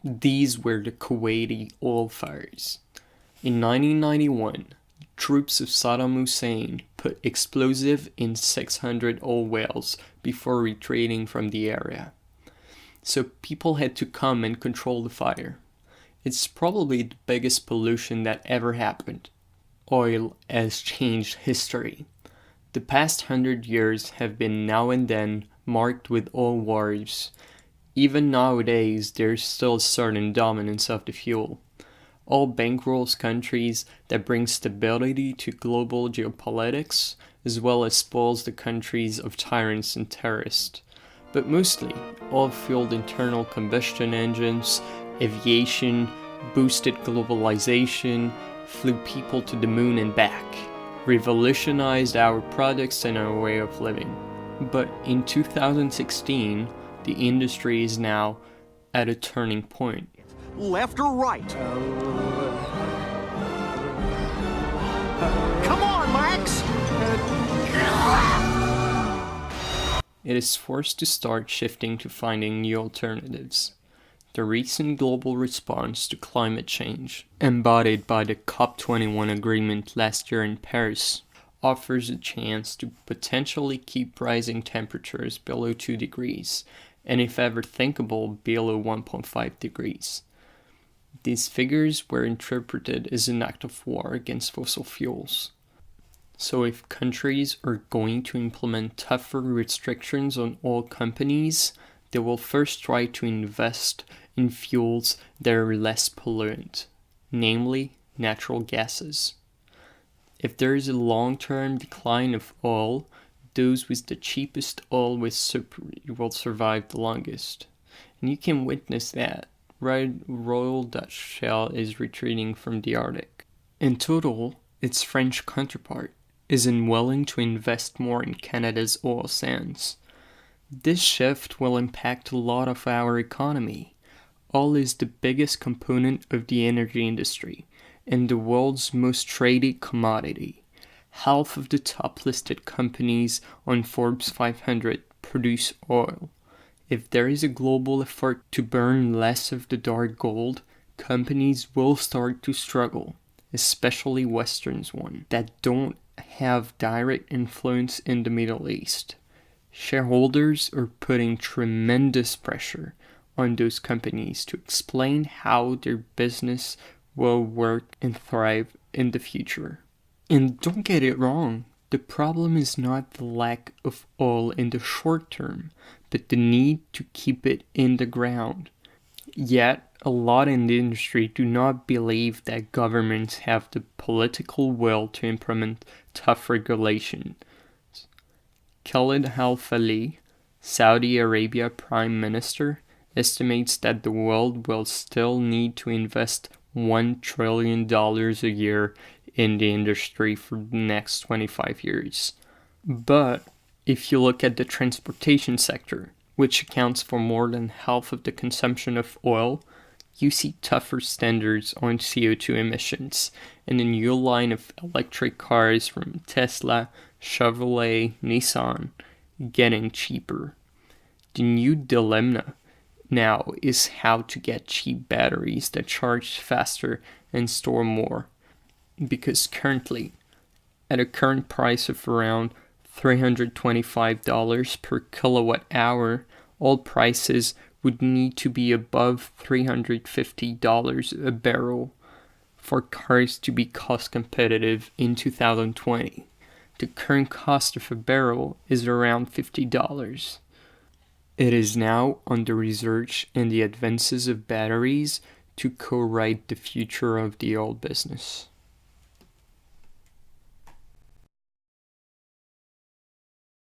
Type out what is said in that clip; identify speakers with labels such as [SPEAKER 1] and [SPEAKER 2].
[SPEAKER 1] These were the Kuwaiti oil fires. In 1991, troops of Saddam Hussein put explosive in 600 oil wells before retreating from the area. So people had to come and control the fire. It's probably the biggest pollution that ever happened. Oil has changed history. The past 100 years have been now and then marked with oil wars. Even nowadays, there's still a certain dominance of the fuel. Oil bankrolls countries that bring stability to global geopolitics, as well as spoils the countries of tyrants and terrorists. But mostly, oil-fueled internal combustion engines, aviation, boosted globalization, flew people to the moon and back, revolutionized our products and our way of living. But in 2016, the industry is now at a turning point.
[SPEAKER 2] Left or right? Come on, Max!
[SPEAKER 1] It is forced to start shifting to finding new alternatives. The recent global response to climate change, embodied by the COP21 agreement last year in Paris, offers a chance to potentially keep rising temperatures below 2 degrees, and if ever thinkable, below 1.5 degrees. These figures were interpreted as an act of war against fossil fuels. So if countries are going to implement tougher restrictions on oil companies, they will first try to invest in fuels that are less pollutant, namely natural gases. If there is a long-term decline of oil, those with the cheapest oil will survive the longest. And you can witness that. Royal Dutch Shell is retreating from the Arctic. In total, its French counterpart is unwilling to invest more in Canada's oil sands. This shift will impact a lot of our economy. Oil is the biggest component of the energy industry and the world's most traded commodity. Half of the top listed companies on Forbes 500 produce oil. If there is a global effort to burn less of the dark gold, companies will start to struggle, especially Western ones that don't have direct influence in the Middle East. Shareholders are putting tremendous pressure on those companies to explain how their business will work and thrive in the future. And don't get it wrong, the problem is not the lack of oil in the short term, but the need to keep it in the ground. Yet, a lot in the industry do not believe that governments have the political will to implement tough regulations. Khalid Al-Falih, Saudi Arabia Prime Minister, estimates that the world will still need to invest $1 trillion a year in the industry for the next 25 years. But if you look at the transportation sector, which accounts for more than half of the consumption of oil, you see tougher standards on CO2 emissions and a new line of electric cars from Tesla, Chevrolet, Nissan getting cheaper. The new dilemma now is how to get cheap batteries that charge faster and store more. Because currently, at a current price of around $325 per kilowatt hour, all prices would need to be above $350 a barrel for cars to be cost competitive in 2020. The current cost of a barrel is around $50. It is now under research in the advances of batteries to co-write the future of the oil business.